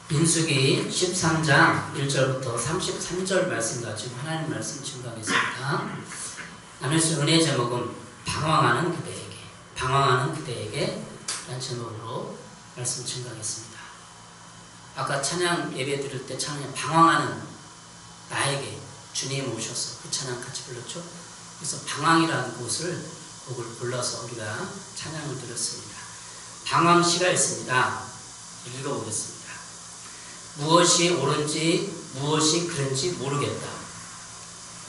민수기 13장 1절부터 33절 말씀 가지고 하나님 말씀 증거하겠습니다. 나눌 은혜 제목은 방황하는 그대에게 라는 제목으로 말씀 증거하겠습니다. 아까 찬양 예배 드릴 때 찬양 방황하는 나에게 주님 오셔서 그 찬양 같이 불렀죠. 그래서 방황이라는 곡을 불러서 우리가 찬양을 드렸습니다. 방황시가 있습니다. 읽어보겠습니다. 무엇이 옳은지 무엇이 그른지 모르겠다.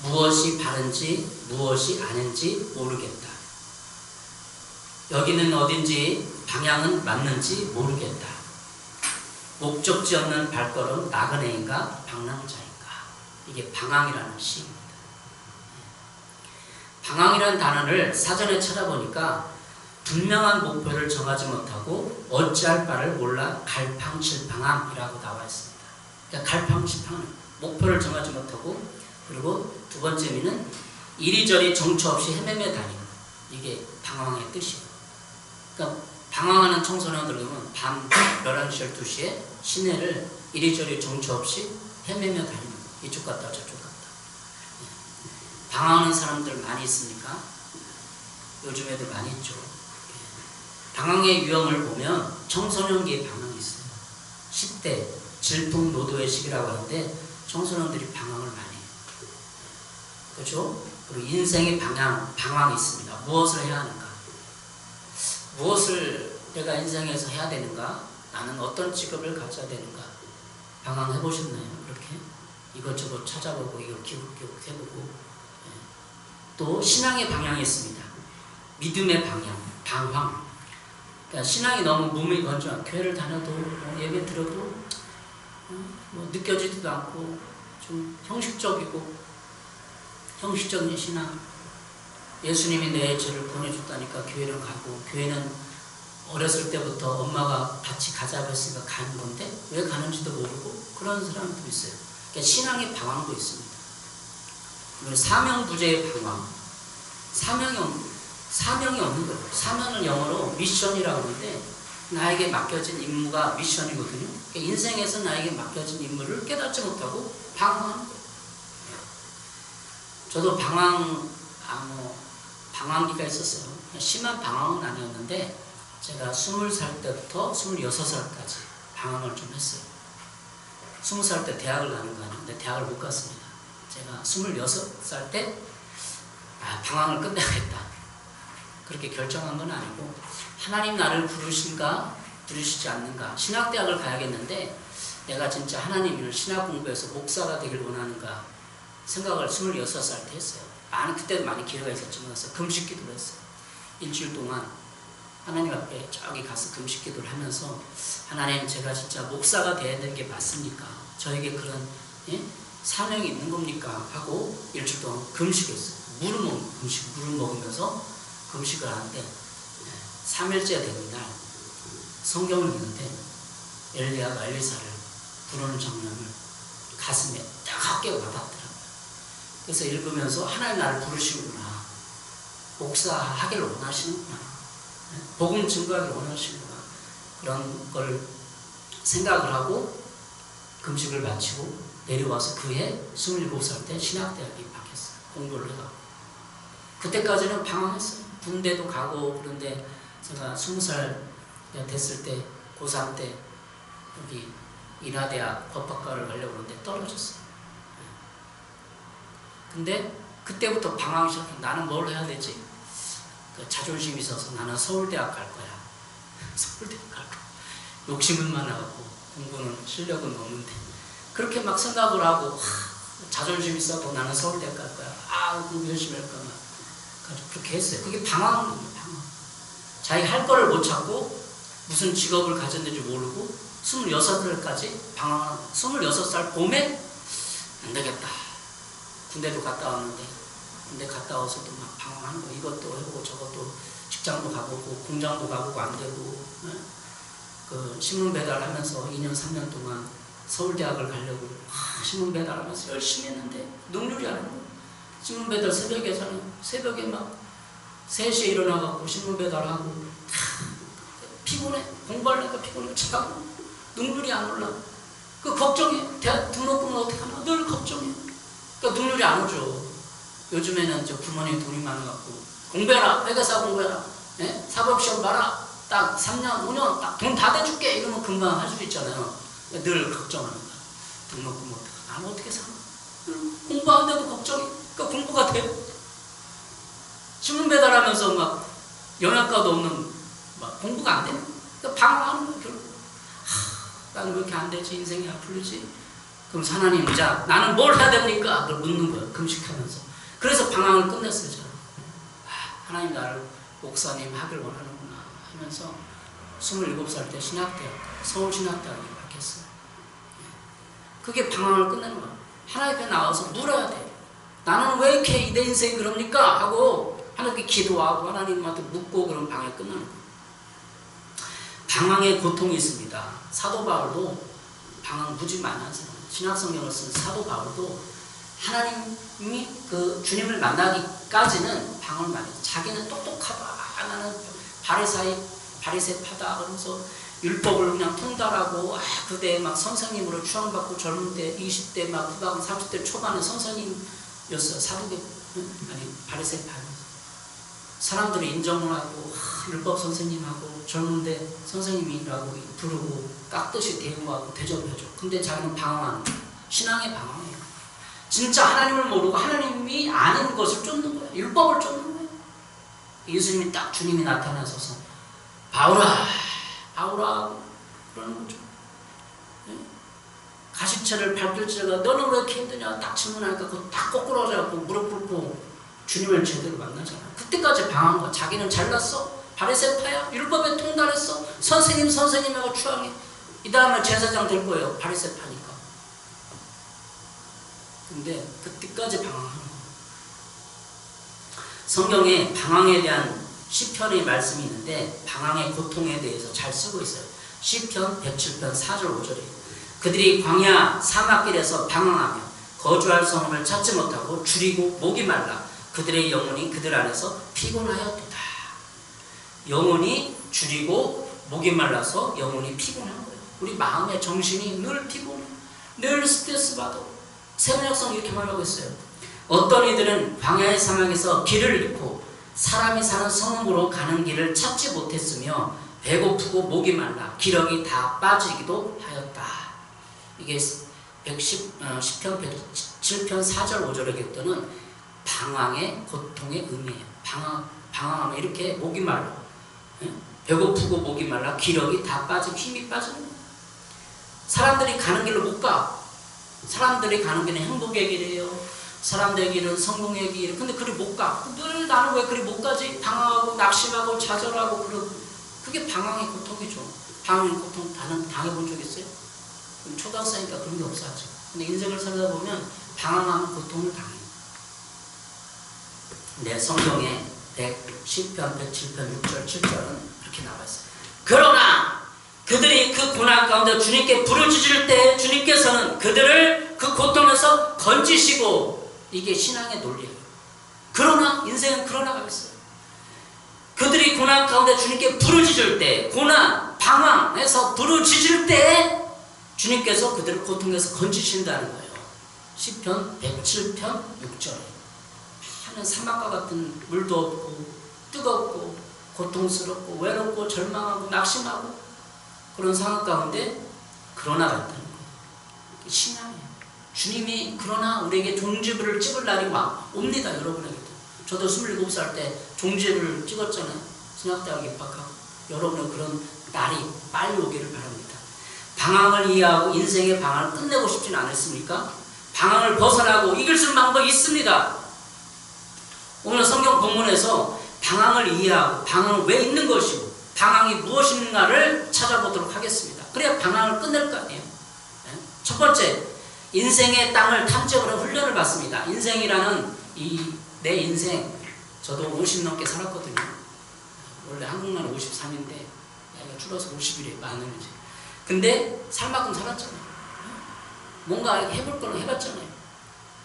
무엇이 바른지 무엇이 아닌지 모르겠다. 여기는 어딘지 방향은 맞는지 모르겠다. 목적지 없는 발걸음 나그네인가 방랑자인가. 이게 방황이라는 시입니다. 방황이라는 단어를 사전에 찾아보니까 분명한 목표를 정하지 못하고 어찌할 바를 몰라 갈팡질팡함이라고 나와 있습니다. 그러니까 갈팡질팡함, 목표를 정하지 못하고, 그리고 두 번째 의미는 이리저리 정처 없이 헤매며 다니는, 이게 방황의 뜻이에요. 그러니까 방황하는 청소년들 보면 밤 11시, 12시에 시내를 이리저리 정처 없이 헤매며 다니는, 이쪽 갔다 저쪽 갔다. 방황하는 사람들 많이 있습니까? 요즘에도 많이 있죠. 방황의 유형을 보면 청소년기에 방황이 있어요. 10대 질풍노도의 시기라고 하는데 청소년들이 방황을 많이 해요. 그렇죠? 그리고 인생의 방황이 있습니다. 무엇을 해야 하는가? 무엇을 내가 인생에서 해야 되는가? 나는 어떤 직업을 가져야 되는가? 방황해 보셨나요? 그렇게 이것저것 찾아보고 이거 기웃기웃 해보고. 또 신앙의 방향이 있습니다. 믿음의 방황. 그러니까 신앙이 너무 몸이 건조한, 교회를 다녀도 예배 들어도 느껴지지도 않고 좀 형식적인 신앙. 예수님이 내 죄를 보내줬다니까 교회를 가고, 교회는 어렸을 때부터 엄마가 같이 가자고 했으니까 가는 건데 왜 가는지도 모르고 그런 사람도 있어요. 그러니까 신앙의 방황도 있습니다. 그리고 사명부재의 방황. 사명이 없는 거예요. 사명은 영어로 미션이라고 하는데 나에게 맡겨진 임무가 미션이거든요. 그러니까 인생에서 나에게 맡겨진 임무를 깨닫지 못하고 방황하는 거예요. 저도 방황기가 있었어요. 심한 방황은 아니었는데 제가 20살 때부터 26살까지 방황을 좀 했어요. 20살 때 대학을 가는 거 아니었는데 대학을 못 갔습니다. 제가 26살 때 방황을 끝내야겠다. 그렇게 결정한 건 아니고 하나님 나를 부르신가 부르시지 않는가, 신학대학을 가야겠는데 내가 진짜 하나님을 신학 공부해서 목사가 되길 원하는가 생각을 26살 때 했어요. 그때도 많이 기회가 있었지만 금식 기도를 했어요. 일주일 동안 하나님 앞에 저기 가서 금식 기도를 하면서 하나님, 제가 진짜 목사가 되어야 되는 게 맞습니까? 저에게 그런 사명이 있는 겁니까? 하고 일주일 동안 금식했어요. 물을 먹으면서 금식을 하는데 3일째 되는 날 성경을 읽는데 엘리야가 엘리사를 부르는 장면을 가슴에 따갑게 와닿더라고요. 그래서 읽으면서 하나님 나를 부르시는구나, 목사하기를 원하시는구나, 복음 증거하기를 원하시는구나, 그런 걸 생각을 하고 금식을 마치고 내려와서 그해 27살 때 신학대학에 입학했어요. 공부를 해가고. 그때까지는 방황했어요. 군대도 가고. 그런데 제가 20살 됐을 때 고3 때 여기 인하대학 법학과를 가려고 하는데 떨어졌어요. 근데 그때부터 방황이 시작해. 나는 뭘 해야 되지? 자존심이 있어서 나는 서울대학 갈 거야. 서울대학 갈 거야. 욕심은 많아갖고 공부는 실력은 없는데 그렇게 막 생각을 하고 자존심이 있어도 나는 서울대학 갈 거야. 공부 열심히 할 거야. 그렇게 했어요. 그게 방황입니다. 방황. 자기 할 거를 못 찾고 무슨 직업을 가졌는지 모르고 26살까지 방황하는 거예요. 26살 봄에 안 되겠다. 군대도 갔다 왔는데 군대 갔다 와서도 막 방황하는 거예요. 이것도 해보고 저것도 직장도 가보고 공장도 가보고 안 되고, 그 신문 배달하면서 2년 3년 동안 서울대학을 가려고 신문 배달하면서 열심히 했는데 능률이 안 오고, 신문 배달 새벽에 막 3시에 일어나갖고 신문 배달하고 피곤해. 공부하려니까 피곤해. 자고 능률이 안 올라. 그 걱정해. 대학 등록금은 어떻게 하나? 늘 걱정해. 그러니까 능률이 안 오죠. 요즘에는 저 부모님 돈이 많아갖고 공부해라. 회계사 공부해라. 예? 사법시험 봐라. 딱 3년, 5년 딱 돈 다 대줄게. 이러면 금방 할 수 있잖아요. 늘 걱정하는 거야. 등록금 어떻게 하나? 나는 어떻게 사나? 공부하는데도 걱정해. 그러니까 공부가 돼요. 신문 배달하면서 막 영양가도 없는 막 공부가 안 되는 거야. 그러니까 방황하는 거야, 결국. 나는 왜 이렇게 안 되지? 인생이 안 풀리지? 그럼 하나님, 자, 나는 뭘 해야 됩니까? 그걸 묻는 거야, 금식하면서. 그래서 방황을 끝냈어요, 저는. 하나님 나를 목사님 하길 원하는구나 하면서 27살 때 신학대학, 서울신학대학에 입학했어요. 그게 방황을 끝내는 거야. 하나님께 나와서 물어야 돼. 나는 왜 이렇게 내 인생이 그럽니까? 하고 하나님께 기도하고 하나님한테 묻고 그런 방황이 끝나는 거야. 방황의 고통이 있습니다. 사도 바울도 방황 무지 많이 한 사람. 신약성경을 쓴 사도 바울도 하나님이 그 주님을 만나기까지는 방황을 많이 했어요. 자기는 똑똑하다. 나는 바리새파다. 그러면서 율법을 그냥 통달하고 그때 막 선생님으로 추앙받고 젊을 때 20대 막 후반 30대 초반에 선생님이었어요. 사도계 아니 바리새파였어요. 사람들이 인정을 하고 율법 선생님하고 젊은데 선생님이라고 부르고 깍듯이 대우하고 대접해줘. 근데 자기는 방황하는 거야. 신앙의 방황이에요. 진짜 하나님을 모르고 하나님이 아닌 것을 쫓는 거야. 율법을 쫓는 거야. 예수님이 딱 주님이 나타나서서 바울아 그러는 거죠. 네? 가시체를 밟을지라도 너는 왜 이렇게 힘드냐 딱 질문하니까 그거 딱 거꾸로 하자고 무릎 꿇고 주님을 제대로 만나잖아. 그때까지 방황한 거야. 자기는 잘났어? 바리새파야? 율법에 통달했어? 선생님하고 추앙해. 이 다음에 제사장 될 거예요. 바리새파니까. 근데 그때까지 방황하는 거야. 성경에 방황에 대한 시편의 말씀이 있는데 방황의 고통에 대해서 잘 쓰고 있어요. 시편 107편 4절 5절이에요. 그들이 광야 사막길에서 방황하며 거주할 성을 찾지 못하고 줄이고 목이 말라 그들의 영혼이 그들 안에서 피곤하였도다. 영혼이 줄이고 목이 말라서 영혼이 피곤한 거예요. 우리 마음의 정신이 늘 피곤해. 늘 스트레스 받아. 세문역성 이렇게 말하고 있어요. 어떤 이들은 광야의 사막에서 길을 잃고 사람이 사는 성읍으로 가는 길을 찾지 못했으며 배고프고 목이 말라 기력이 다 빠지기도 하였다. 이게 10편 107편 4절 5절에 겼더는 방황의 고통의 의미예요. 방황하면 이렇게 목이 말라 배고프고 목이 말라 기력이 다 빠지고 힘이 빠지는 거예요. 사람들이 가는 길로 못 가. 사람들이 가는 길은 행복의 길이에요. 사람들의 길은 성공의 길. 근데 그리 못 가. 늘 나는 왜 그리 못 가지? 방황하고 낙심하고 좌절하고 그러고. 그게 방황의 고통이죠. 방황의 고통 당해본 적 있어요? 초등학생이니까 그런 게 없어 아직. 근데 인생을 살다 보면 방황하는 고통을 당해요. 네, 성경에 10편 107편 6절 7절은 그렇게 나와 있어요. 그러나 그들이 그 고난 가운데 주님께 부르짖을 때 주님께서는 그들을 그 고통에서 건지시고. 이게 신앙의 논리예요. 그러나 인생은 그러나가 있어요. 그들이 고난 가운데 주님께 부르짖을 때 고난, 방황해서 부르짖을 때 주님께서 그들을 고통에서 건지신다는 거예요. 시편 107편 6절. 하는 사막과 같은 물도 없고 뜨겁고 고통스럽고 외롭고 절망하고 낙심하고 그런 상황 가운데 그러나 같다는 거예요. 신앙이에요. 주님이 그러나 우리에게 종지부를 찍을 날이 옵니다. 여러분에게도. 저도 27살 때 종지부를 찍었잖아요. 신학대학 입학하고. 여러분의 그런 날이 빨리 오기를 바랍니다. 방황을 이해하고 인생의 방황을 끝내고 싶진 않으십니까? 방황을 벗어나고 이길 수 있는 방법이 있습니다. 오늘 성경 본문에서 방황을 이해하고 방황은 왜 있는 것이고 방황이 무엇인가를 찾아보도록 하겠습니다. 그래야 방황을 끝낼 거 아니에요. 첫 번째, 인생의 땅을 탐지하는 훈련을 받습니다. 인생이라는 내 인생, 저도 50 넘게 살았거든요. 원래 한국나라 53인데 나이가 줄어서 50이래 많은지. 근데 살 만큼 살았잖아요. 뭔가 해볼 거는 해봤잖아요.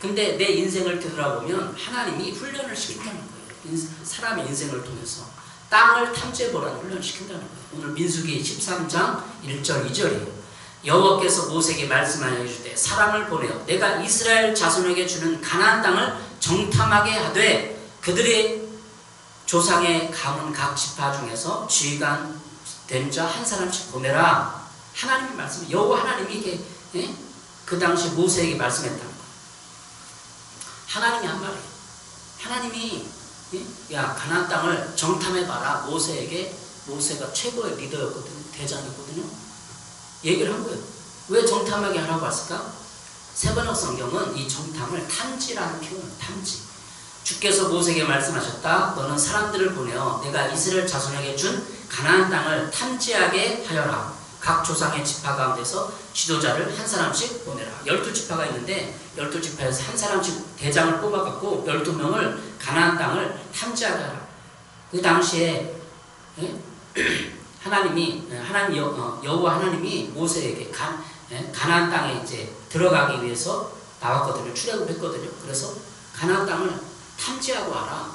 근데 내 인생을 되돌아보면 하나님이 훈련을 시킨다는 거예요. 사람의 인생을 통해서 땅을 탐지해보라는 훈련을 시킨다는 거예요. 오늘 민수기 13장 1절 2절이에요. 여호와께서 모세에게 말씀하여 이르되 사람을 보내어 내가 이스라엘 자손에게 주는 가나안 땅을 정탐하게 하되 그들의 조상의 가문 각 지파 중에서 지휘관 된 자 한 사람씩 보내라. 하나님의 말씀, 여호와 하나님이 이게 그 당시 모세에게 말씀했다는 거예요. 하나님이 한 말이에요. 하나님이 야 가나안 땅을 정탐해봐라. 모세에게, 모세가 최고의 리더였거든요. 대장이었거든요. 얘기를 한 거예요. 왜 정탐하게 하라고 했을까? 세번역 성경은 이 정탐을 탐지라는 표현을 탐지. 주께서 모세에게 말씀하셨다. 너는 사람들을 보내어 내가 이스라엘 자손에게 준 가나안 땅을 탐지하게 하여라. 각 조상의 지파 가운데서 지도자를 한 사람씩 보내라. 12지파가 있는데 12지파에서 한 사람씩 대장을 뽑아갖고 12명을 가나안 땅을 탐지하게 하라. 그 당시에 여호와 하나님이 모세에게 가나안 땅에 이제 들어가기 위해서 나왔거든요. 출애굽했거든요. 그래서 가나안 땅을 탐지하고 와라.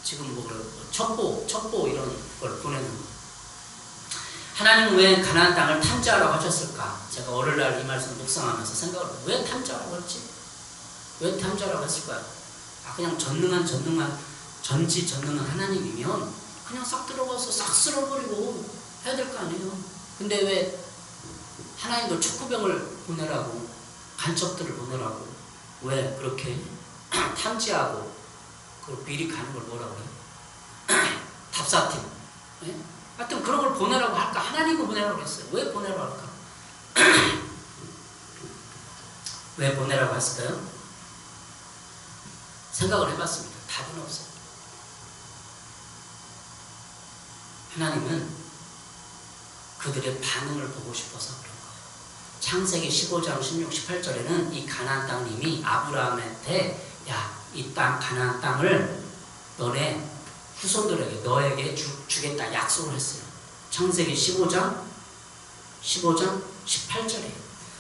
지금 뭐 첩보 이런 걸 보내는 거. 하나님은 왜 가나안 땅을 탐지하라고 하셨을까? 제가 월요일날 이 말씀 묵상하면서 생각을 해요. 왜 탐지하라고 했지? 왜 탐지하라고 했을까요? 그냥 전지전능한 하나님이면 그냥 싹 들어가서 싹 쓸어버리고 해야 될 거 아니에요. 근데 왜 하나님도 촉구병을 보내라고, 간첩들을 보내라고, 왜 그렇게 탐지하고 그 미리 가는 걸 뭐라고 해요? 답사팀. 하여튼 그런 걸 보내라고 할까? 하나님을 보내라고 했어요. 왜 보내라고 할까? 왜 보내라고 했을까요? 생각을 해봤습니다. 답은 없어요. 하나님은 그들의 반응을 보고 싶어서 그런 거예요. 창세기 15장 16, 18절에는 이 가나안 땅을 이미 아브라함한테 야, 이 땅 가나안 땅을 너네 후손들에게 너에게 주겠다 약속을 했어요. 창세기 15장 18절에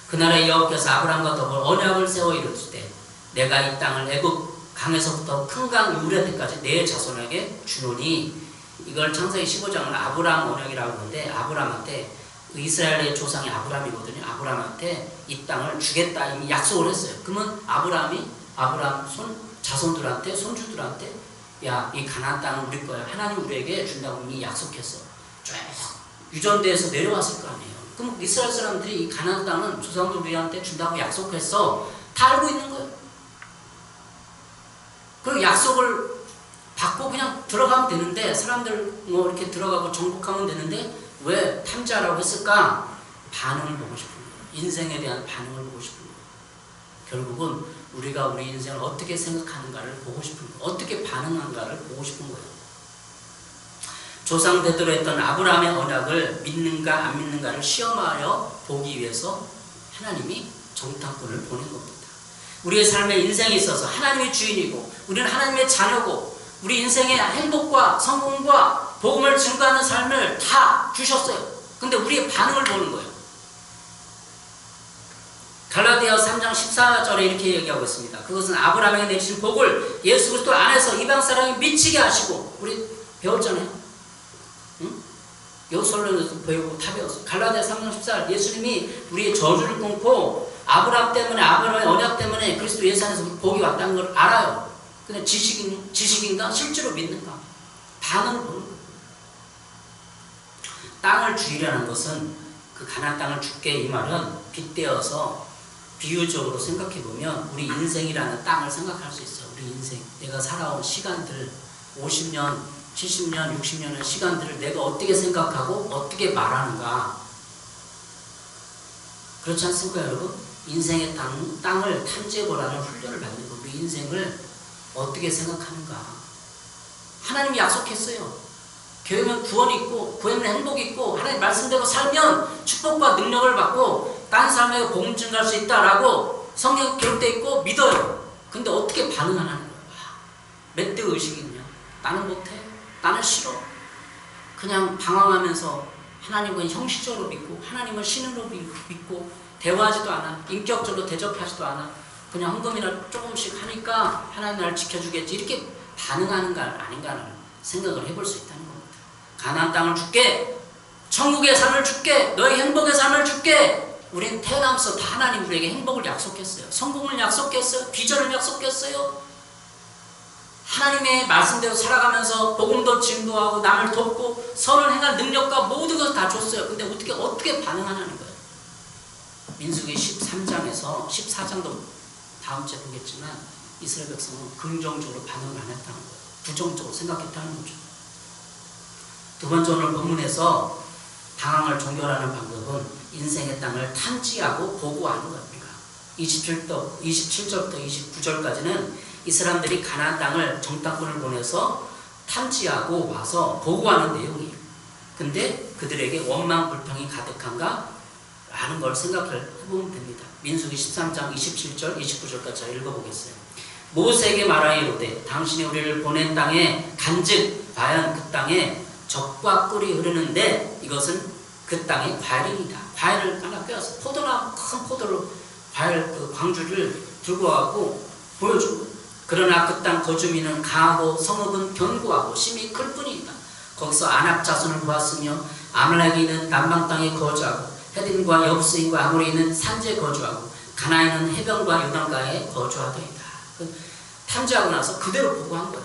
그날에 여호와께서 아브라함과 더불어 언약을 세워 이르시되 내가 이 땅을 애굽 강에서부터 큰 강 유브라데까지 내 자손에게 주노니. 이걸 창세기 15장을 아브라함 언약이라고 하는데 아브라함한테 그 이스라엘의 조상이 아브라함이거든요. 아브라함한테 이 땅을 주겠다 이미 약속을 했어요. 그러면 아브라함 자손들한테 손주들한테 야, 이 가나안 땅은 우리 거야. 하나님 우리에게 준다고 이미 약속했어. 쭉 유전대에서 내려왔을 거 아니에요. 그럼 이스라엘 사람들이 이 가나안 땅은 조상들 우리한테 준다고 약속했어. 다 알고 있는 거예요. 그 약속을 받고 그냥 들어가면 되는데 사람들 뭐 이렇게 들어가고 정복하면 되는데 왜 탐지하라고 했을까? 반응을 보고 싶은 거예요. 인생에 대한 반응을 보고 싶은 거예요. 결국은 우리가 우리 인생을 어떻게 생각하는가를 보고 싶은 거예요. 어떻게 반응한가를 보고 싶은 거예요. 조상 대대로 했던 아브라함의 언약을 믿는가 안 믿는가를 시험하여 보기 위해서 하나님이 정탐꾼을 보낸 겁니다. 우리의 삶의 인생에 있어서 하나님의 주인이고 우리는 하나님의 자녀고 우리 인생의 행복과 성공과 복음을 증거하는 삶을 다 주셨어요. 근데 우리의 반응을 보는 거예요. 갈라디아 3장 14절에 이렇게 얘기하고 있습니다. 그것은 아브라함에게 내리신 복을 예수 그리스도 안에서 이방 사람이 미치게 하시고, 우리 배웠잖아요. 응? 요솔론에서 배우고 다 배웠어요. 갈라디아 3장 14절 예수님이 우리의 저주를 끊고 아브라함 때문에, 아브라함의 언약 때문에 그리스도 예수 안에서 복이 왔다는 걸 알아요. 근데 지식인가? 실제로 믿는가? 반응을 보는 거예요. 땅을 주의라는 것은 그 가나안 땅을 줄게 이 말은 빗대어서 비유적으로 생각해보면 우리 인생이라는 땅을 생각할 수 있어요. 우리 인생, 내가 살아온 시간들 50년, 70년, 60년의 시간들을 내가 어떻게 생각하고 어떻게 말하는가. 그렇지 않습니까 여러분? 인생의 땅을 탐지해보라는 훈련을 받는 거. 우리 인생을 어떻게 생각하는가. 하나님이 약속했어요. 교회면 구원이 있고 구원은 행복이 있고 하나님 말씀대로 살면 축복과 능력을 받고 다른 사람에게 복음 증가할 수 있다라고 성경에 기록되어 있고 믿어요. 근데 어떻게 반응하는 거예요? 몇 대 의식이 있냐? 나는 못해. 나는 싫어. 그냥 방황하면서 하나님은 형식적으로 믿고 하나님은 신으로 믿고 대화하지도 않아. 인격적으로 대접하지도 않아. 그냥 헌금이나 조금씩 하니까 하나님 나를 지켜주겠지. 이렇게 반응하는가 아닌가를 생각을 해볼 수 있다는 겁니다. 가나안 땅을 줄게. 천국의 삶을 줄게. 너의 행복의 삶을 줄게. 우린 태어나면서 다 하나님 우리에게 행복을 약속했어요. 성공을 약속했어요. 비전을 약속했어요. 하나님의 말씀대로 살아가면서 복음도 증거하고 남을 돕고 선을 행할 능력과 모든 것을 다 줬어요. 근데 어떻게 반응하냐는 거예요. 민수기 13장에서 14장도 다음 주에 보겠지만 이스라엘 백성은 긍정적으로 반응을 안 했다는 거예요. 부정적으로 생각했다는 거죠. 두 번째 오늘 본문에서 방황을 종결하는 방법은 인생의 땅을 탐지하고 보고하는 겁니다. 27절부터 29절까지는 이 사람들이 가나안 땅을 정탐꾼을 보내서 탐지하고 와서 보고하는 내용이에요. 근데 그들에게 원망 불평이 가득한가? 라는 걸 생각을 해보면 됩니다. 민수기 13장 27절 29절까지 잘 읽어보겠어요. 모세에게 말하여 이르되 당신이 우리를 보낸 땅에 간즉 과연 그 땅에 젖과 꿀이 흐르는데 이것은 그 땅의 과일이다. 과일을 하나 빼앗아 포도나무 큰 포도로 과일 그 광주를 들고 와고 보여주고, 그러나 그 땅 거주민은 강하고 성읍은 견고하고 심히 클 뿐이다. 거기서 아낙 자손을 보았으며 아말렉인은 남방 땅에 거주하고 헤딘과 여부스인과 아모리인은 산지에 거주하고 가나안은 해변과 요단가에 거주하더이다. 탐지하고 나서 그대로 보고한 거예요.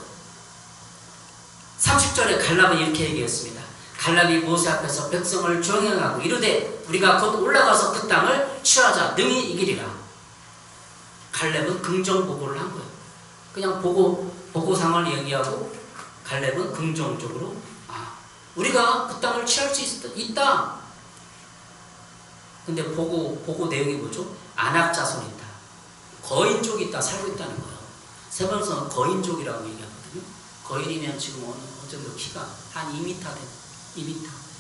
30절에 갈렙은 이렇게 얘기했습니다. 갈렙이 모세 앞에서 백성을 조행하고 이르되 우리가 곧 올라가서 그 땅을 취하자 능히 이기리라. 갈렙은 긍정보고를 한 거예요. 그냥 보고상을 얘기하고 갈렙은 긍정적으로 우리가 그 땅을 취할 수 있다. 근데 보고 내용이 뭐죠? 아낙 자손이 있다. 거인족이 있다. 살고 있다는 거예요. 세번성은 거인족이라고 얘기하거든요. 거인이면 지금 어느 정도 키가 한 2m 되는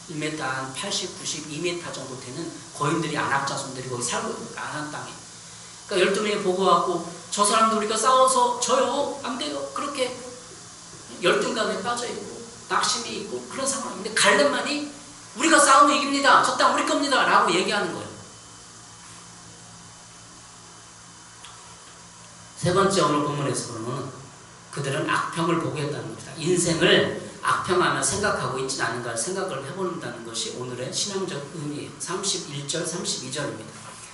1m 한 80, 90, 2m 정도 되는 거인들이 아낙 자손들이 거기 살고 있는 거예요. 아낙 땅에. 그러니까 12명이 보고하고 저 사람도 우리가 싸워서 져요. 안 돼요. 그렇게 열등감에 빠져있고 낙심이 있고 그런 상황인데 갈렙만이 우리가 싸우면 이깁니다. 저 땅 우리 겁니다. 라고 얘기하는 거예요. 세 번째 오늘 본문에서 보면 그들은 악평을 보고했다는 겁니다. 인생을 악평하며 생각하고 있지 않은가 생각을 해본다는 것이 오늘의 신앙적 의미예요. 31절, 32절입니다.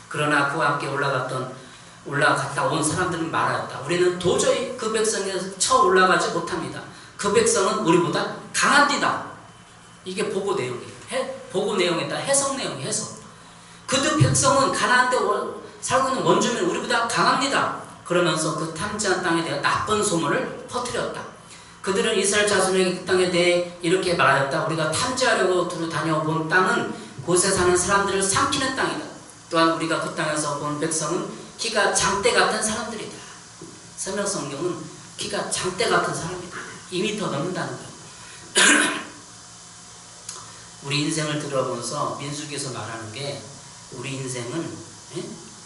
그러나 그와 함께 올라갔다 온 사람들은 말하였다. 우리는 도저히 그 백성에서 쳐 올라가지 못합니다. 그 백성은 우리보다 강합니다. 이게 보고 내용이에요. 보고 내용에다 해석 내용이 해석. 그들 백성은 가나안 때 살고 있는 원주민 우리보다 강합니다. 그러면서 그 탐지한 땅에 대해 나쁜 소문을 퍼뜨렸다. 그들은 이스라엘 자손에게 그 땅에 대해 이렇게 말하였다. 우리가 탐지하려고 두루 다녀본 땅은 곳에 사는 사람들을 삼키는 땅이다. 또한 우리가 그 땅에서 본 백성은 키가 장대 같은 사람들이다. 설명성경은 키가 장대 같은 사람이다. 2m 넘는다는 거예요. 우리 인생을 들어보면서 민수기에서 말하는 게 우리 인생은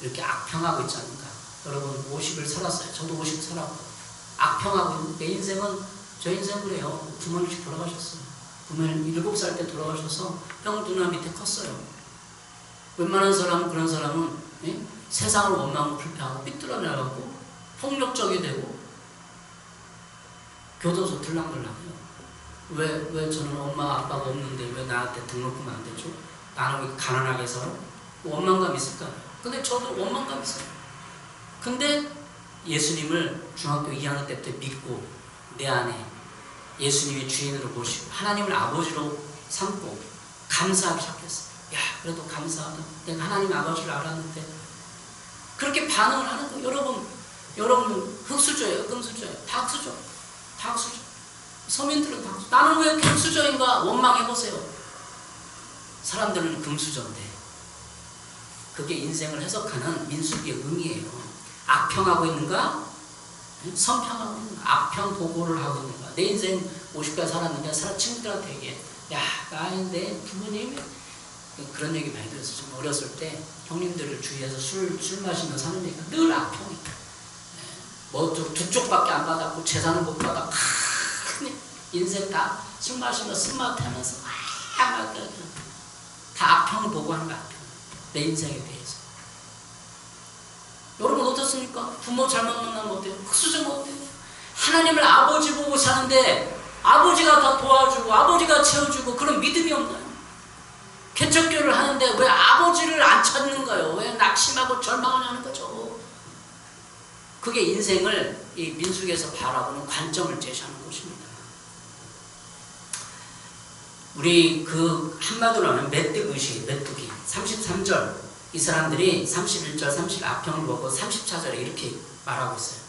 이렇게 악평하고 있지 않는가. 여러분 50을 살았어요. 저도 50 살았고 악평하고 있는 내 인생은 저 인생 그래요. 부모님씩 돌아가셨어요. 부모님 7살 때 돌아가셔서 형 누나 밑에 컸어요. 웬만한 사람은 그런 사람은 세상을 원망하고 불평하고 삐뚤어내고 폭력적이 되고 교도소 들락날락해요. 왜 저는 엄마 아빠가 없는데 왜 나한테 등록하면 안 되죠? 나는 왜 가난하게 살아? 원망감 있을까? 근데 저도 원망감 있어요. 근데 예수님을 중학교 2학년 때부터 믿고 내 안에 예수님의 주인으로 모시고 하나님을 아버지로 삼고 감사하기 시작했어요. 야, 그래도 감사하다. 내가 하나님 아버지를 알았는데 그렇게 반응을 하는 거예요. 여러분 흙수저예요? 금수저예요? 다 흙수저. 다 흙수저. 서민들은 다 흙수저. 나는 왜 금수저인가 원망해보세요. 사람들은 금수저인데 그게 인생을 해석하는 민수기의 의미예요. 악평하고 있는가? 선평하고 있는가? 악평 보고를 하고 있는가? 내 인생 50까지 살았는데 친구들한테 얘기해. 야, 내 부모님이 그런 얘기 많이 들었어요. 좀 어렸을 때 형님들을 주위에서 술 마시며 사는 얘기가 늘 악평이다. 뭐 두 쪽밖에 안 받았고 재산을 못 받아. 큰 인생 다 술 마시며 쓴맛 하면서 다 악평을 보고하는 거야. 악평. 내 인생에 대해서. 여러분 어떻습니까? 부모 잘못 만나면 어때요? 흑수저면 어때요? 하나님을 아버지 보고 사는데 아버지가 다 도와주고 아버지가 채워주고 그런 믿음이 없나요? 찾는 거예요. 왜 낙심하고 절망하냐는 거죠. 그게 인생을 이 민수기에서 바라보는 관점을 제시하는 것입니다. 우리 그 한마디로 하면 메뚜기의식이 메뚜기 33절 이 사람들이 31절 30 앞형을 보고 34절에 이렇게 말하고 있어요.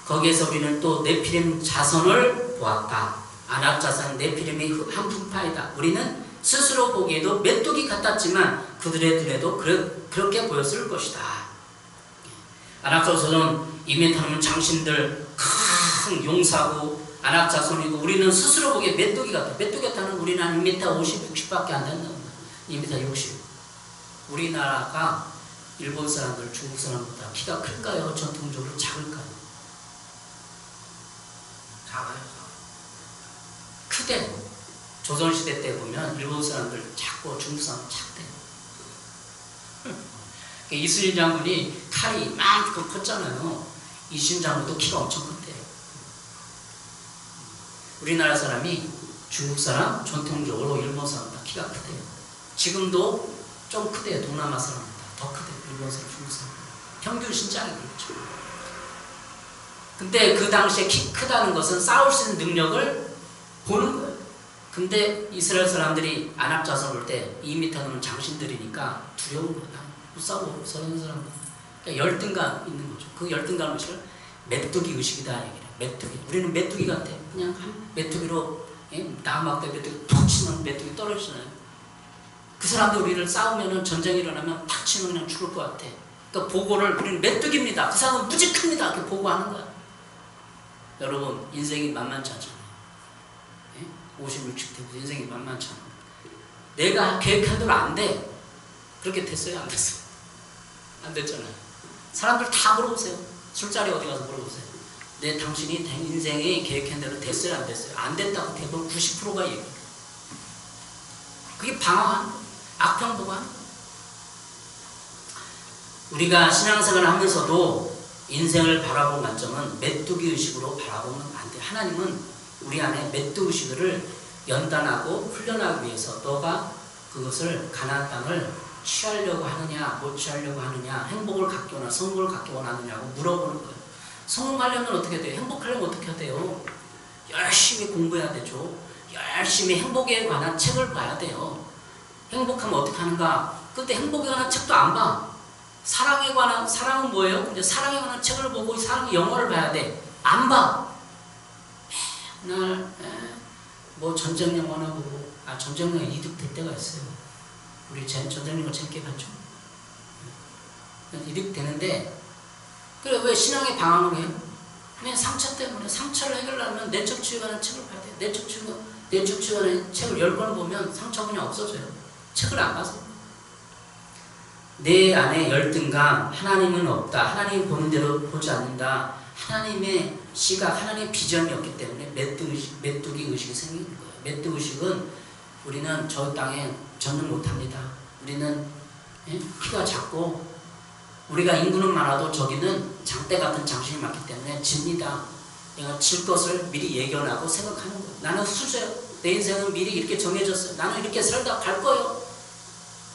거기에서 우리는 또 네피림 자손을 보았다. 아낙 자손 네피림이 한 분파이다. 우리는 스스로 보기에도 메뚜기 같았지만 그들의 눈에도 그렇게 보였을 것이다. 아낙 자손은 이메타는 장신들 큰 용사고 아낙 자손이고 우리는 스스로 보기에 메뚜기 같다. 메뚜기 같다는 우리는 한 2m 50, 60밖에 안 된다. 2m 60. 우리나라가 일본 사람들, 중국 사람보다 키가 클까요? 전통적으로 작을까요? 작아요. 크대. 조선시대 때 보면 일본 사람들 작고 중국 사람들 작대요. 이순신 장군이 칼이 이만큼 컸잖아요. 이순신 장군도 키가 엄청 컸대요. 우리나라 사람이 중국 사람, 전통적으로 일본 사람보다 키가 크대요. 지금도 좀 크대요. 동남아 사람보다 더 크대요. 일본 사람, 중국 사람. 평균 신장이 그렇죠. 근데 그 당시에 키 크다는 것은 싸울 수 있는 능력을 보는 거예요. 근데 이스라엘 사람들이 아낙 자손 볼 때 2m 넘는 장신들이니까 두려운 거야. 못 싸우고 서는 사람들. 그러니까 열등감 있는 거죠. 그 열등감 의식을 메뚜기 의식이다 얘기해요. 메뚜기. 우리는 메뚜기 같아. 그냥 한 메뚜기로 나막대 메뚜기 툭 치면 메뚜기 떨어지잖아요. 그 사람들 우리를 싸우면은 전쟁이 일어나면 탁 치면 그냥 죽을 것 같아. 그러니까 보고를 우리는 메뚜기입니다. 그 사람은 무직합니다. 이렇게 보고하는 거야. 여러분 인생이 만만치 않잖아요. 50, 60대부터 인생이 만만치 않아. 내가 계획한 대로 안 돼. 그렇게 됐어요? 안 됐어요? 안 됐잖아요. 사람들 다 물어보세요. 술자리 어디 가서 물어보세요. 당신이 인생이 계획한 대로 됐어요? 안 됐어요? 안 됐다고 대부분 90%가 얘기해요. 그게 방황하는 거예요. 악평보가 하는 거예요. 우리가 신앙생활을 하면서도 인생을 바라본 관점은 메뚜기 의식으로 바라보면 안 돼요. 하나님은 우리 안에 메뚜기 의식을 연단하고 훈련하기 위해서 너가 그것을 가나안 땅을 취하려고 하느냐 못 취하려고 하느냐 행복을 갖기 원하느냐 성공을 갖기 원하느냐고 물어보는 거예요. 성공하려면 어떻게 돼요? 행복하려면 어떻게 해야 돼요? 열심히 공부해야 되죠. 열심히 행복에 관한 책을 봐야 돼요. 행복하면 어떻게 하는가? 근데 행복에 관한 책도 안 봐. 사랑에 관한, 사랑은 뭐예요? 근데 사랑에 관한 책을 보고 사랑의 영화를 봐야 돼. 안 봐. 맨날 뭐 전쟁 영화나 보고 전쟁 영화 이득될 때가 있어요. 우리 전쟁 영화 재밌게 봤죠. 이득되는데 그래 왜 신앙의 방황을 해요? 그냥 상처 때문에 상처를 해결하려면 내적 치유에 관한 책을 봐야 돼요. 내적 치유에 관한 책을 10권 보면 상처가 그냥 없어져요. 책을 안 봐서. 내 안에 열등감, 하나님은 없다. 하나님 보는 대로 보지 않는다. 하나님의 시각, 하나님의 비전이 없기 때문에 메뚜기 의식이 생기는 거예요. 메뚜기 의식은 우리는 저 땅에 전능 못합니다. 우리는 키가 작고 우리가 인구는 많아도 저기는 장대 같은 장신이 많기 때문에 집니다. 내가 질 것을 미리 예견하고 생각하는 거예요. 나는 수저요. 내 인생은 미리 이렇게 정해졌어요. 나는 이렇게 살다 갈 거예요.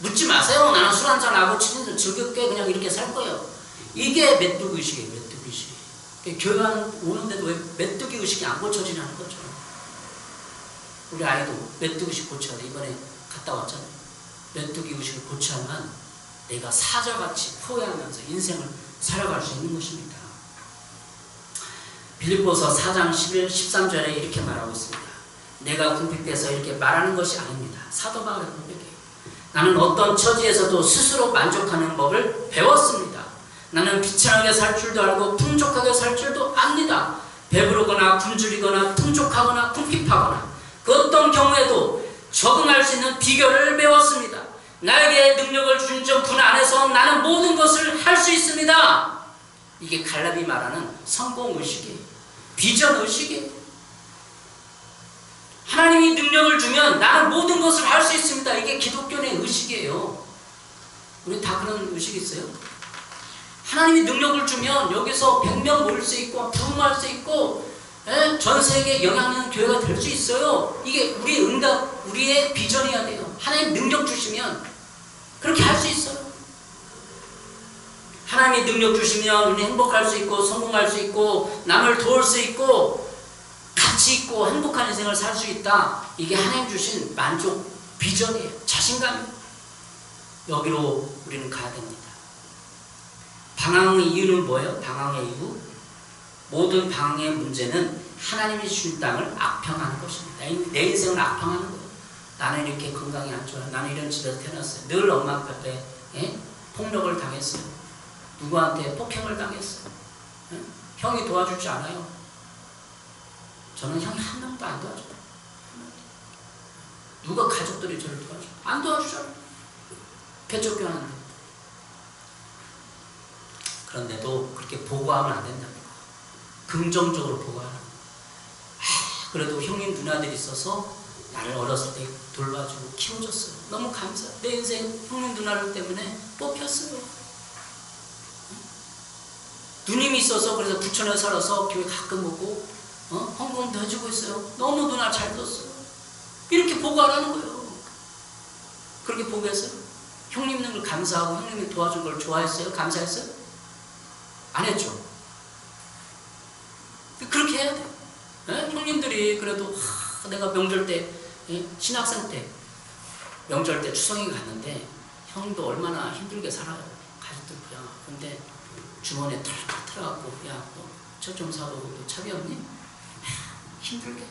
묻지 마세요. 나는 술 한잔하고 즐겁게 그냥 이렇게 살 거예요. 이게 메뚜기 의식이에요. 메뚜기 의식. 교회 오는데도 왜 메뚜기 의식이 안 고쳐지냐는 거죠. 우리 아이도 메뚜기 의식 고쳐야 돼. 이번에 갔다 왔잖아요. 메뚜기 의식을 고쳐야만 내가 사자같이 포효하면서 인생을 살아갈 수 있는 것입니다. 빌립보서 4장 11, 13절에 이렇게 말하고 있습니다. 내가 궁핍해서 이렇게 말하는 것이 아닙니다. 사도 바울의 고백이에요. 나는 어떤 처지에서도 스스로 만족하는 법을 배웠습니다. 나는 비천하게 살 줄도 알고 풍족하게 살 줄도 압니다. 배부르거나 굶주리거나 풍족하거나 궁핍하거나 그 어떤 경우에도 적응할 수 있는 비결을 배웠습니다. 나에게 능력을 주신 분 안에서 나는 모든 것을 할 수 있습니다. 이게 갈렙이 말하는 성공의식이에요. 비전의식이에요. 하나님이 능력을 주면 나는 모든 것을 할 수 있습니다. 이게 기독교의 의식이에요. 우리 다 그런 의식이 있어요. 하나님이 능력을 주면 여기서 100명 모일 수 있고 부흥할 수 있고 전 세계에 영향 있는 교회가 될 수 있어요. 이게 우리의 비전이어야 돼요. 하나님 능력 주시면 그렇게 할 수 있어요. 하나님이 능력 주시면 우리 행복할 수 있고 성공할 수 있고 남을 도울 수 있고 가치 있고 행복한 인생을 살 수 있다. 이게 하나님 주신 만족 비전이에요. 자신감이에요. 여기로 우리는 가야 됩니다. 방황의 이유는 뭐예요? 방황의 이유? 모든 방황의 문제는 하나님이 주신 땅을 악평하는 것입니다. 내 인생을 악평하는 거예요. 나는 이렇게 건강이 안 좋아요. 나는 이런 집에서 태어났어요. 늘 엄마 아빠한테 폭력을 당했어요. 누구한테 폭행을 당했어요. 형이 도와주지 않아요. 저는 형이 한 명도 안 도와줘요. 누가 가족들이 저를 도와줘요? 안 도와주잖아요. 배척교환한데. 그런데도 그렇게 보고하면 안 된답니다. 긍정적으로 보고하라. 그래도 형님 누나들이 있어서 나를 어렸을 때 돌봐주고 키워줬어요. 너무 감사해요. 내 인생 형님 누나들 때문에 뽑혔어요. 누님이 있어서 그래서 부천에 살아서 교회 가끔 오고 헌금도 해주고 있어요. 너무 누나 잘 뒀어요. 이렇게 보고하라는 거예요. 그렇게 보고했어요. 형님 있는 걸 감사하고 형님이 도와준 걸 좋아했어요? 감사했어요? 안 했죠. 그렇게 해야 돼요. 형님들이 그래도 내가 명절 때 신학생 때 명절 때 추석에 갔는데 형도 얼마나 힘들게 살아요. 가족들 부양하고. 근데 주머니에 털털 틀어갖고 야 너 저 좀 사고 너 차비 없니? 힘들게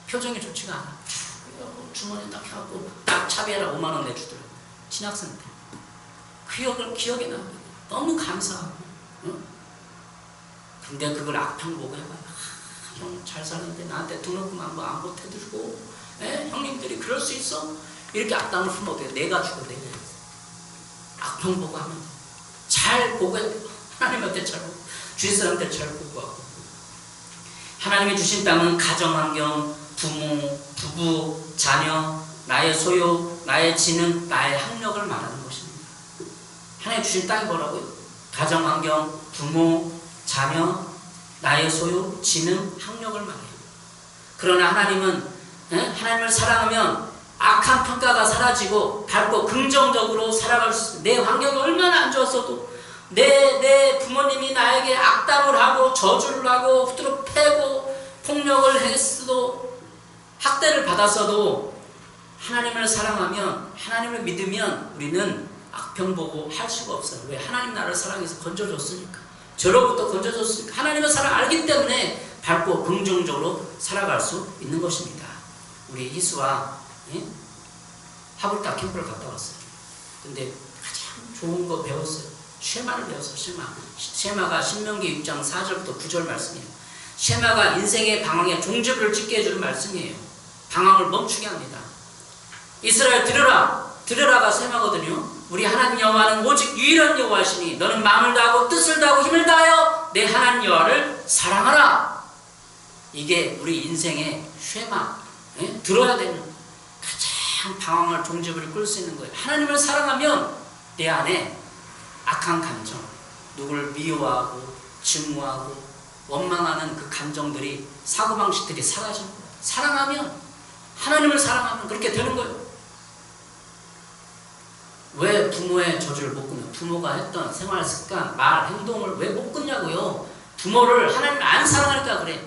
표정이 좋지가 않아. 주머니에 딱 해갖고 딱 차비해라 5만원 내주더라고. 신학생 때 그 기억에 나. 너무 감사하고. 근데 그걸 악평 보고 해봐요. 형 잘 사는데 나한테 등록금 안 보태주고 형님들이 그럴 수 있어? 이렇게 악담을 품으면 어떻게 내가 죽어 내가. 악평 보고 하면 잘 보고 해야 돼. 하나님한테 잘 보고 주위 사람한테 잘 보고하고. 하나님이 주신 땅은 가정환경, 부모, 부부, 자녀, 나의 소유, 나의 지능, 나의 학력을 말하는 것입니다. 하나님 주신 땅이 뭐라고요? 가정환경, 부모, 자녀, 나의 소유, 지능, 학력을 말해요. 그러나 하나님은 하나님을 사랑하면 악한 평가가 사라지고 밝고 긍정적으로 살아갈 수 있어요. 내 환경이 얼마나 안 좋았어도 내 부모님이 나에게 악담을 하고 저주를 하고 후드로 패고 폭력을 했어도 학대를 받았어도 하나님을 사랑하면 하나님을 믿으면 우리는 악평 보고 할 수가 없어요. 왜? 하나님 나를 사랑해서 건져줬으니까. 저로부터 건져줬으니까. 하나님의 사랑 알기 때문에 밝고 긍정적으로 살아갈 수 있는 것입니다. 우리 희수와 하불타 캠프를 갔다 왔어요. 근데 가장 좋은 거 배웠어요. 쉐마를 배웠어요. 쉐마가 신명기 6장 4절부터 9절 말씀이에요. 쉐마가 인생의 방황에 종지부를 찍게 해주는 말씀이에요. 방황을 멈추게 합니다. 이스라엘 들으라. 들으라가 쉐마거든요. 우리 하나님 여호와는 오직 유일한 여호와시니 너는 마음을 다하고 뜻을 다하고 힘을 다하여 내 하나님 여호와를 사랑하라. 이게 우리 인생의 쉐마. 들어야 되는 가장 방황을 종지부를 끌 수 있는 거예요. 하나님을 사랑하면 내 안에 악한 감정, 누구를 미워하고 증오하고 원망하는 그 감정들이 사고방식들이 사라지는 거예요. 사랑하면 하나님을 사랑하면 그렇게 되는 거예요. 왜 부모의 저주를 못 끊어요? 부모가 했던 생활 습관, 말, 행동을 왜 못 끊냐고요? 부모를 하나님을 안 사랑하니까 그래.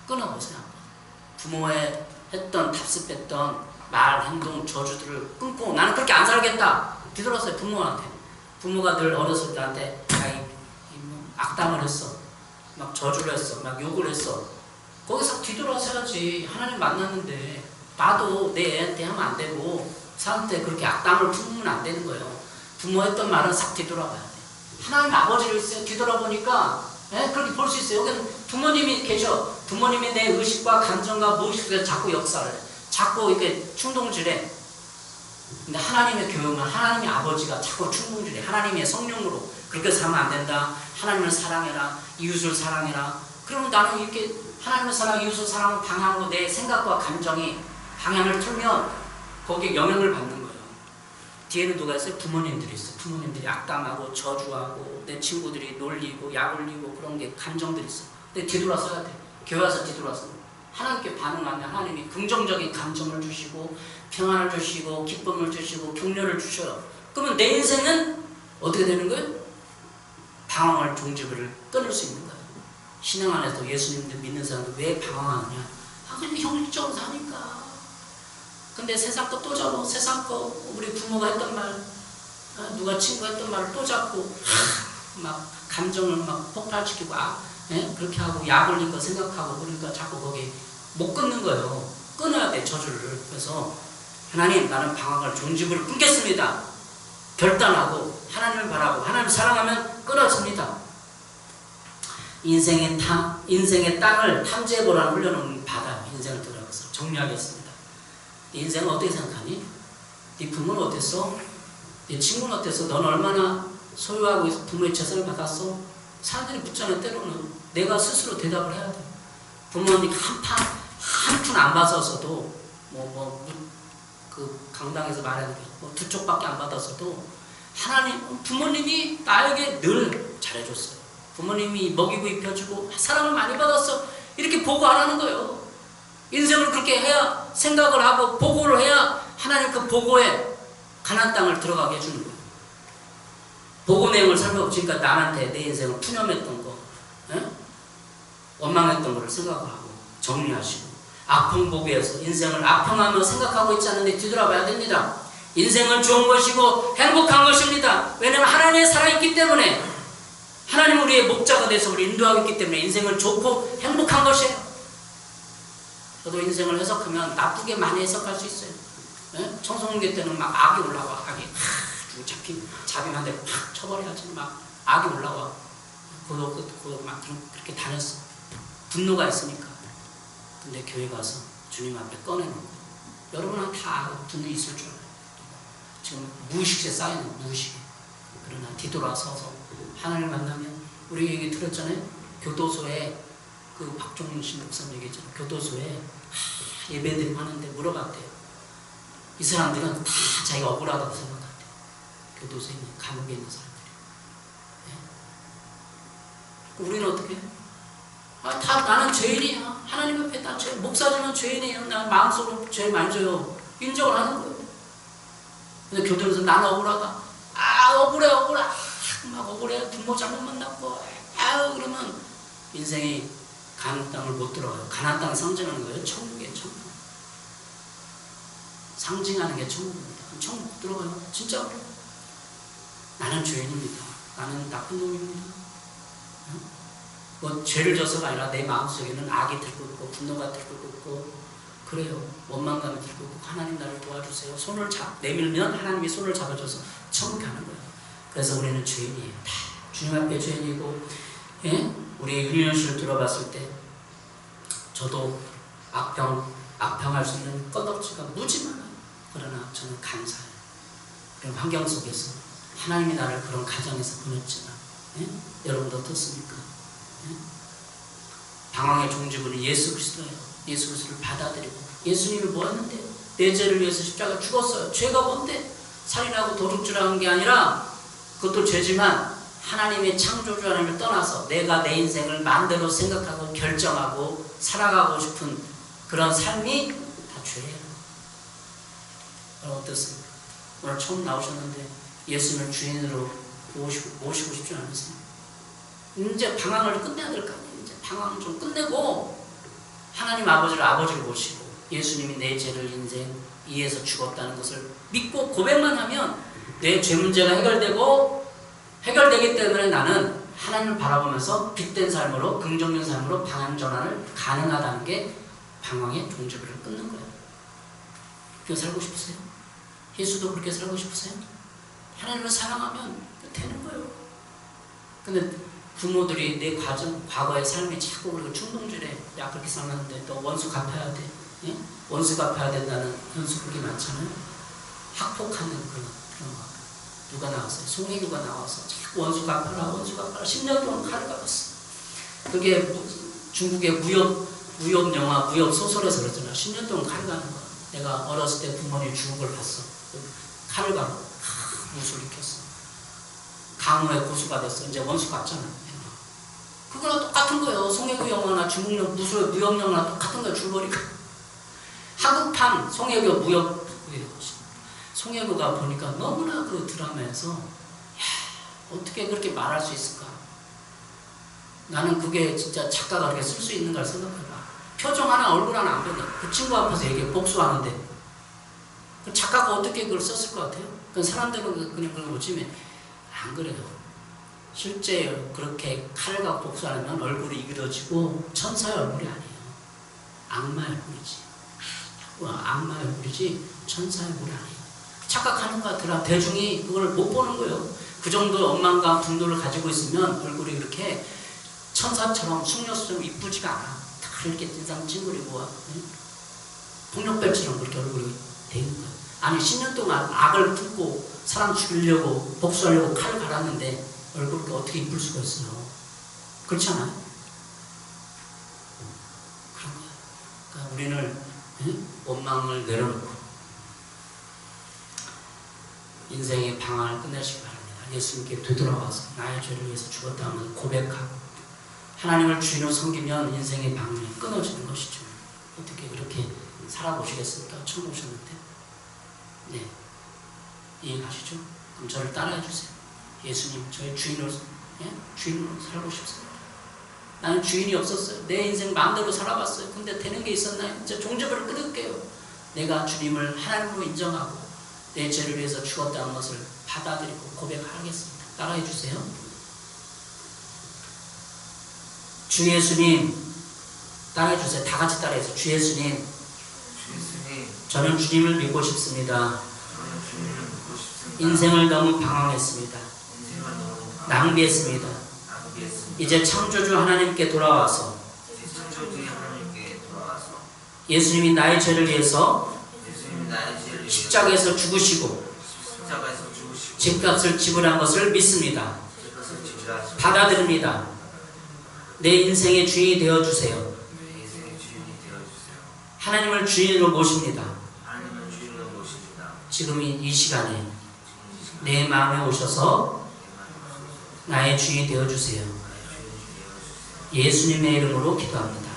끊어보세요. 부모의 했던 답습했던 말, 행동, 저주들을 끊고 나는 그렇게 안 살겠다. 뒤돌았어요. 부모한테. 부모가 늘 어렸을 때 나한테 악담을 했어. 막 저주를 했어. 막 욕을 했어. 거기서 뒤돌아서야지. 하나님 만났는데 나도 내 애한테 하면 안 되고 사람한테 그렇게 악담을 품으면 안 되는 거예요. 부모 했던 말은 싹 뒤돌아봐야 돼. 하나님 아버지를 있어요. 뒤돌아보니까 그렇게 볼 수 있어요. 여기는 부모님이 계셔. 부모님이 내 의식과 감정과 무의식에서 자꾸 역사를 해. 자꾸 이렇게 충동질해. 근데 하나님의 교육은 하나님의 아버지가 자꾸 충동질해. 하나님의 성령으로 그렇게 살면 안 된다. 하나님을 사랑해라. 이웃을 사랑해라. 그러면 나는 이렇게 하나님을 사랑, 이웃을 사랑하는 방향으로 내 생각과 감정이 방향을 틀면 거기에 영향을 받는 거예요. 뒤에는 누가 있어요? 부모님들이 있어요. 부모님들이 악담하고 저주하고 내 친구들이 놀리고 약올리고 그런 게 감정들이 있어요. 근데 뒤돌아서야 돼. 교회 와서 뒤돌아서 하나님께 반응하면 하나님이 긍정적인 감정을 주시고 평안을 주시고 기쁨을 주시고 격려를 주셔요. 그러면 내 인생은 어떻게 되는 거예요? 방황을 종지부를 끊을 수 있는 거예요. 신앙 안에서 예수님들 믿는 사람들 왜 방황하느냐? 그냥 형식적으로 사니까. 근데 세상 거 또 잡고, 세상 거 우리 부모가 했던 말, 누가 친구가 했던 말을 또 잡고, 막 감정을 막 폭발시키고, 그렇게 하고 약 올릴 거 생각하고, 그러니까 자꾸 거기 못 끊는 거예요. 끊어야 돼, 저주를. 그래서 하나님, 나는 방황을 종지부를 끊겠습니다. 결단하고 하나님을 바라고 하나님을 사랑하면 끊어집니다. 인생의 땅을 탐지해보라는 훈련을 받아요. 인생을 돌아가서 정리하겠습니다. 네 인생은 어떻게 생각하니? 네 부모는 어땠어? 네 친구는 어땠어? 넌 얼마나 소유하고 부모의 재산을 받았어? 사람들이 묻잖아요. 때로는 내가 스스로 대답을 해야 돼. 부모님 한 푼 안 받았어도 그 강당에서 말하는 게 두 쪽밖에 안 받았어도 부모님이 나에게 늘 잘해줬어요. 부모님이 먹이고 입혀주고 사랑을 많이 받았어. 이렇게 보고 안 하는 거예요. 인생을 그렇게 해야 생각을 하고 보고를 해야 하나님 그 보고에 가나안 땅을 들어가게 해주는 거예요. 보고 내용을 살펴보니까 나한테 내 인생을 푸념했던 거, 원망했던 거를 생각하고 정리하시고 악평보기에서 인생을 악평하며 생각하고 있지 않은데 뒤돌아봐야 됩니다. 인생은 좋은 것이고 행복한 것입니다. 왜냐하면 하나님의 살아있기 때문에 하나님 우리의 목자가 돼서 우리 인도하고 있기 때문에 인생은 좋고 행복한 것이에요. 저도 인생을 해석하면 나쁘게 많이 해석할 수 있어요. 청소년기 때는 막 악이 올라와. 악이 잡히면 한 대 팍 쳐버려야지. 막 악이 올라와. 그도 막 그렇게 다녔어. 분노가 있으니까. 근데 교회 가서 주님 앞에 꺼내놓고 여러분은 다 분노 있을 줄 알아요. 지금 무의식에 쌓이는 무의식에. 그러나 뒤돌아서서 하나님을 만나면 우리 얘기 들었잖아요. 교도소에 그 박종민 씨 목사님 얘기했잖아요. 교도소에 예배드림 하는데 물어봤대요. 이 사람들은 다 자기가 억울하다고 생각한대요. 교도소에 있는 감옥에 있는 사람들이. 우리는 어떻게 해요? 다 나는 죄인이야. 하나님 앞에 다 목사님은 죄인이에요. 난 마음속으로 죄 많이 져요. 인정을 하는 거예요. 근데 교도에서 나는 억울하다. 억울해. 막 억울해. 부모 잘못 만났고. 그러면 인생이 가나안 땅을 못 들어가요. 가나안 땅을 상징하는 거예요. 천국이에요. 천국. 상징하는 게 천국입니다. 천국 못 들어가요. 진짜 어려워요. 나는 죄인입니다. 나는 나쁜 놈입니다. 죄를 져서가 아니라 내 마음속에는 악이 들고 있고 분노가 들고 있고 그래요. 원망감이 들고 있고 하나님 나를 도와주세요. 손을 내밀면 하나님이 손을 잡아줘서 천국에 가는 거예요. 그래서 우리는 죄인이에요. 다 주님 앞에 죄인이고 우리의 유년시를 들어봤을 때 저도 악평할 수 있는 건덕지가 무지 많아요. 그러나 저는 감사해요. 그런 환경 속에서 하나님이 나를 그런 가정에서 보냈지만 여러분도 어떻습니까? 방황의 종지부는 예수 그리스도예요. 예수 그리스도를 받아들이고 예수님이 뭐 했는데 내 죄를 위해서 십자가 죽었어요. 죄가 뭔데? 살인하고 도둑질하는 게 아니라 그것도 죄지만 하나님의 창조주 하나님을 떠나서 내가 내 인생을 마음대로 생각하고 결정하고 살아가고 싶은 그런 삶이 다 죄예요. 여러분 어떻습니까? 오늘 처음 나오셨는데 예수님을 주인으로 모시고 싶지 않으세요? 이제 방황을 끝내야 될 거 아니에요. 이제 방황을 좀 끝내고 하나님 아버지를 모시고 예수님이 내 죄를 인생 이에서 죽었다는 것을 믿고 고백만 하면 내 죄 문제가 해결되기 때문에 나는 하나님을 바라보면서 빛된 삶으로 긍정적인 삶으로 방향 전환을 가능하다는 게 방황의 종지부를 끊는 거예요. 그렇게 살고 싶으세요? 예수도 그렇게 살고 싶으세요? 하나님을 사랑하면 되는 거예요. 근데 부모들이 내 과거의 삶에 자꾸 우리가 충동질해. 야 그렇게 살았는데 너 원수 갚아야 돼. 원수 갚아야 된다는 현수 그렇게 많잖아요. 학폭하는 그런 거. 누가 나왔어요? 송혜교가 나와서 자꾸 원수 갚아라 10년 동안 칼을 갚았어. 그게 중국의 무협 영화, 무협 소설에서 그러잖아. 10년 동안 칼을 가는 거야. 내가 어렸을 때 부모님이 죽은 걸 봤어. 칼을 가고 무술 익혔어. 강호의 고수가 됐어. 이제 원수 갚잖아. 그거랑 똑같은 거예요. 송혜교 영화나 중국 무협 영화나 똑같은 거예요. 줄거리가. 하극판 송혜교 무협 송혜교가 보니까 너무나 그 드라마에서 어떻게 그렇게 말할 수 있을까? 나는 그게 진짜 작가가 그렇게 쓸 수 있는가 생각해봐. 표정 하나, 얼굴 하나 안 변해. 그 친구 앞에서 얘기해, 복수하는데. 그 작가가 어떻게 그걸 썼을 것 같아요? 그 사람들은 그냥 그걸 보시면 안 그래요. 실제 그렇게 칼을 갖고 복수하면 얼굴이 이그러지고 천사의 얼굴이 아니에요. 악마의 얼굴이지. 악마의 얼굴이지 천사의 얼굴이 아니에요. 착각하는 것 같더라. 대중이 그걸 못 보는 거예요. 그 정도 원망과 분노를 가지고 있으면 얼굴이 이렇게 천사처럼 숙녀처럼 이쁘지가 않아. 다 이렇게 인상 찡그리고 폭력배처럼 그렇게 얼굴이 되는 거예요. 아니 10년 동안 악을 품고 사람 죽이려고 복수하려고 칼을 갈았는데 얼굴이 어떻게 이쁠 수가 있어요? 그렇지 않아요? 그런 거예요. 그러니까 우리는 원망을 내려놓고 인생의 방황을 끝내시기 바랍니다. 예수님께 되돌아와서 나의 죄를 위해서 죽었다면 고백하고 하나님을 주인으로 섬기면 인생의 방황이 끊어지는 것이죠. 어떻게 그렇게 살아보시겠습니까? 처음 오셨는데. 네, 이해가시죠? 그럼 저를 따라해 주세요. 예수님, 저의 주인으로 살고 싶습니다. 나는 주인이 없었어요. 내 인생 마음대로 살아봤어요. 근데 되는 게 있었나요? 이제 종잡을 끊을게요. 내가 주님을 하나님으로 인정하고 내 죄를 위해서 죽었다는 것을 받아들이고 고백하겠습니다. 따라해 주세요. 주 예수님, 따라해 주세요. 다 같이 따라해서 주 예수님, 저는 주님을 믿고 싶습니다. 인생을 너무 방황했습니다. 낭비했습니다. 이제 창조주 하나님께 돌아와서 예수님이 나의 죄를 위해서 십자가에서 죽으시고 집값을 지불한 것을 믿습니다. 받아들입니다. 내 인생의 주인이 되어주세요. 하나님을 주인으로 모십니다. 지금 이 시간에 내 마음에 오셔서 나의 주인이 되어주세요. 예수님의 이름으로 기도합니다.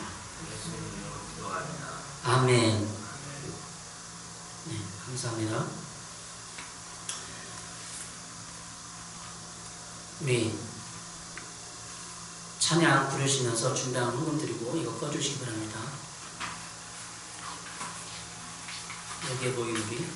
아멘. 네, 감사합니다. 우리 찬양 부르시면서 준비한 헌금 드리고 이거 꺼주시기 바랍니다. 여기에 보이는 우리